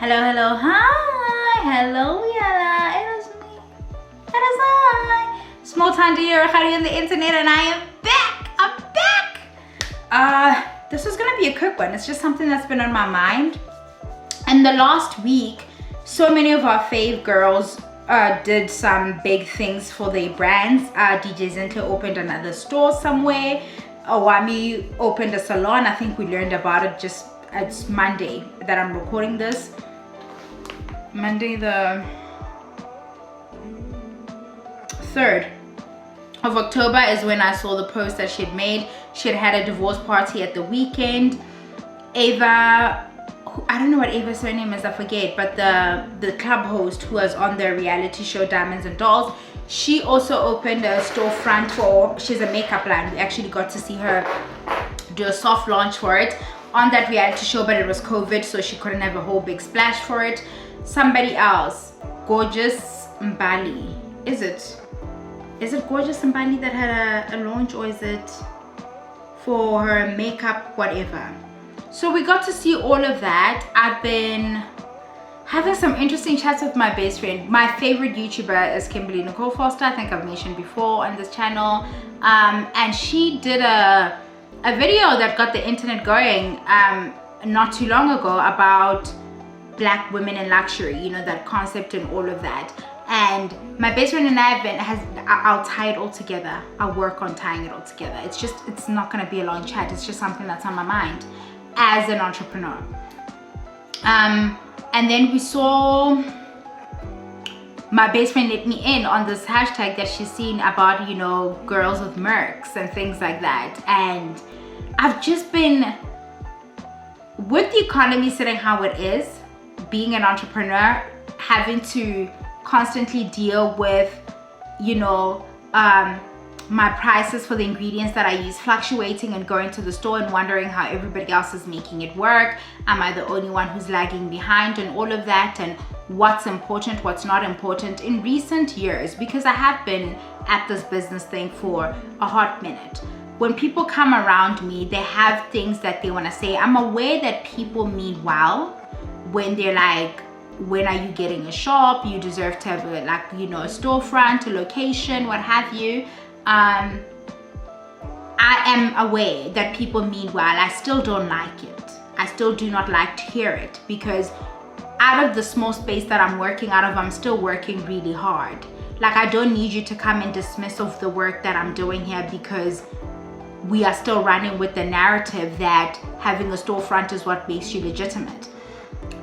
Hello, hi, hello, Yala, it is me, it is I, small time dear, Khadi on the internet, and I am back, this is gonna be a quick one. It's just something that's been on my mind. And the last week, so many of our fave girls did some big things for their brands. DJ Zinhle opened another store somewhere. Owamie opened a salon. I think we learned about it it's Monday that I'm recording this. Monday the 3rd of October is when I saw the post that she had made. She had a divorce party at the weekend. Ava, I don't know what Ava's surname is, I forget, but the club host who was on the reality show Diamonds and Dolls, she also opened a storefront she's a makeup line. We actually got to see her do a soft launch for it on that reality show, but it was COVID, so she couldn't have a whole big splash for it. Somebody else, Gorgeous Mbali. Is it Gorgeous Mbali that had a launch, or is it for her makeup, whatever? So we got to see all of that. I've been having some interesting chats with my best friend. My favorite YouTuber is Kimberly Nicole Foster. I think I've mentioned before on this channel. And she did a video that got the internet going not too long ago about Black women in luxury, you know, that concept and all of that. And my best friend and I I'll tie it all together. I'll work on tying it all together. It's not gonna be a long chat. It's just something that's on my mind as an entrepreneur. And then we saw my best friend let me in on this hashtag that she's seen about, you know, girls with mercs and things like that. And I've just been, with the economy sitting how it is, being an entrepreneur, having to constantly deal with, you know, my prices for the ingredients that I use fluctuating, and going to the store and wondering how everybody else is making it work. Am I the only one who's lagging behind, and all of that, and what's important, what's not important in recent years, because I have been at this business thing for a hot minute. When people come around me, they have things that they want to say. I'm aware that people mean well when they're like, when are you getting a shop? You deserve to have a, like, you know, a storefront, a location, what have you. I am aware that people mean well. I still don't like it. I still do not like to hear it, because out of the small space that I'm working out of, I'm still working really hard. Like, I don't need you to come and dismiss of the work that I'm doing here, because we are still running with the narrative that having a storefront is what makes you legitimate.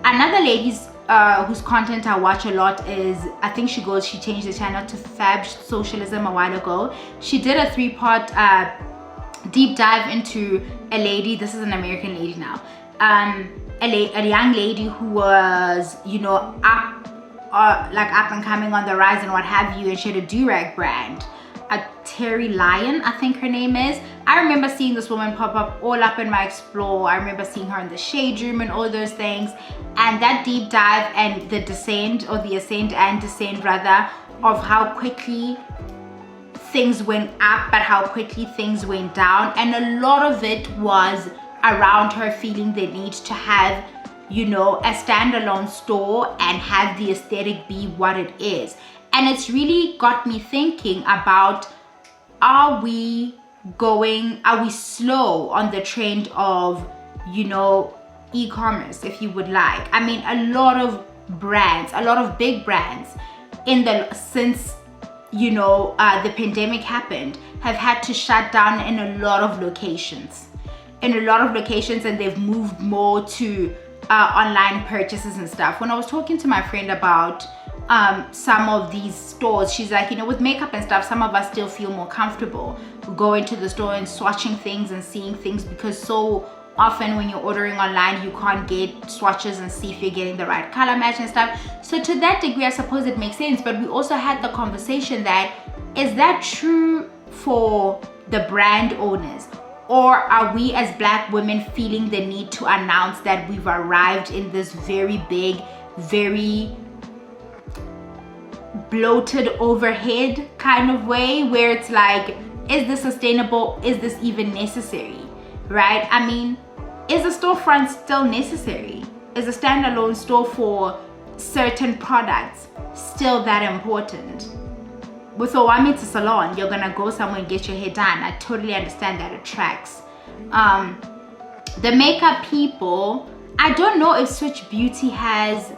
Another lady's whose content I watch a lot is, I think she changed the channel to Fab Socialism a while ago. She did a 3-part deep dive into a lady, this is an American lady now, a young lady who was, you know, up and coming on the rise and what have you, and she had a do-rag brand. Terry Lyon, I think her name is. I remember seeing this woman pop up all up in my explore. I remember seeing her in the shade room and all those things. And that deep dive and the ascent and descent rather, of how quickly things went up but how quickly things went down. And a lot of it was around her feeling the need to have, you know, a standalone store and have the aesthetic be what it is. And it's really got me thinking about, are we slow on the trend of, you know, e-commerce, if you would like? I mean, a lot of big brands since, you know, the pandemic happened, have had to shut down in a lot of locations, and they've moved more to online purchases and stuff. When I was talking to my friend about some of these stores, she's like, you know, with makeup and stuff, some of us still feel more comfortable going to the store and swatching things and seeing things, because so often when you're ordering online, you can't get swatches and see if you're getting the right color match and stuff. So to that degree, I suppose it makes sense. But we also had the conversation that, is that true for the brand owners? Or are we as Black women feeling the need to announce that we've arrived in this very big, very bloated overhead kind of way, where it's like, is this sustainable? Is this even necessary? Right? I mean, is the storefront still necessary? is a standalone store for certain products still that important? With Owamie, it's a salon. You're gonna go somewhere and get your hair done. I totally understand that it tracks. The makeup people, I don't know if Switch Beauty has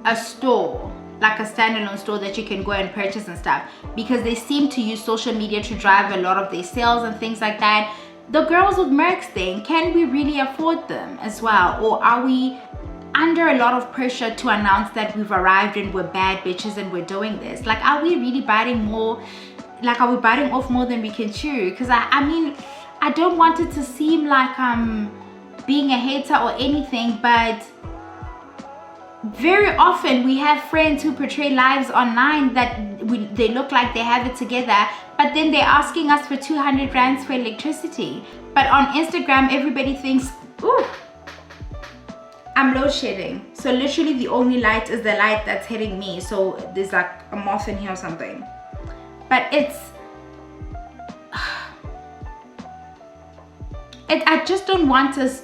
a store, like a standalone store that you can go and purchase and stuff, because they seem to use social media to drive a lot of their sales and things like that. The girls with mercs thing, can we really afford them as well? Or are we under a lot of pressure to announce that we've arrived and we're bad bitches and we're doing this? Like, are we really biting more? Like, are we biting off more than we can chew? Because I mean, I don't want it to seem like I'm being a hater or anything, but very often we have friends who portray lives online that they look like they have it together, but then they're asking us for 200 rands for electricity. But on Instagram, everybody thinks, ooh, I'm load shedding. So literally the only light is the light that's hitting me. So there's like a moth in here or something. But I just don't want us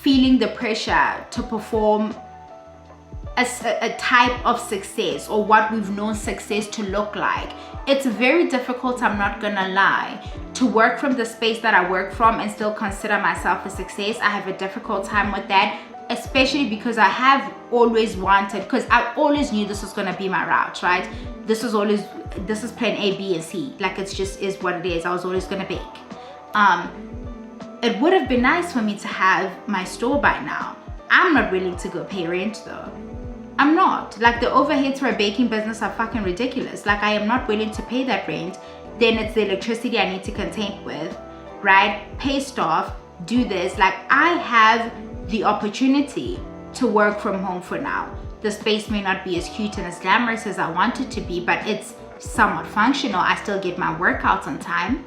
feeling the pressure to perform a type of success or what we've known success to look like. It's very difficult, I'm not gonna lie, to work from the space that I work from and still consider myself a success. I have a difficult time with that, especially because I have always wanted, because I always knew this was gonna be my route, right? This is plan A, B, and C. Like, it's just is what it is. I was always gonna bake. It would have been nice for me to have my store by now. I'm not willing to go pay rent though. I'm not. Like, the overheads for a baking business are fucking ridiculous. Like, I am not willing to pay that rent. Then it's the electricity I need to contend with, right? Pay staff, do this. Like, I have the opportunity to work from home for now. The space may not be as cute and as glamorous as I want it to be, but it's somewhat functional. I still get my workouts on time,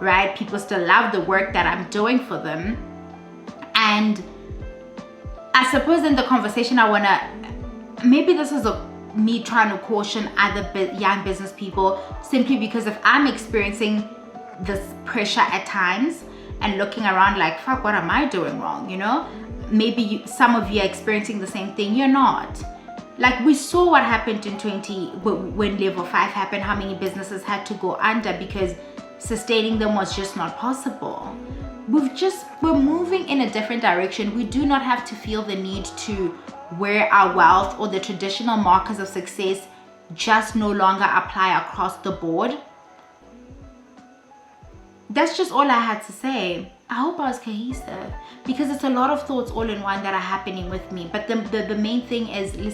right? People still love the work that I'm doing for them. And I suppose in the conversation I want to, maybe this is me trying to caution other young business people, simply because if I'm experiencing this pressure at times and looking around like, fuck, what am I doing wrong? You know, maybe some of you are experiencing the same thing. You're not. Like, we saw what happened in when level 5 happened, how many businesses had to go under because sustaining them was just not possible. We're moving in a different direction. We do not have to feel the need to where our wealth or the traditional markers of success just no longer apply across the board. That's just all I had to say. I hope I was cohesive, because it's a lot of thoughts all in one that are happening with me. But the main thing is, listen.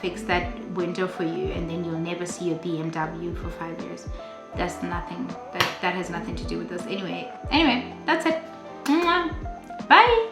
Fix that window for you, and then you'll never see your BMW for 5 years. That's nothing. That has nothing to do with this. Anyway, that's it. Bye.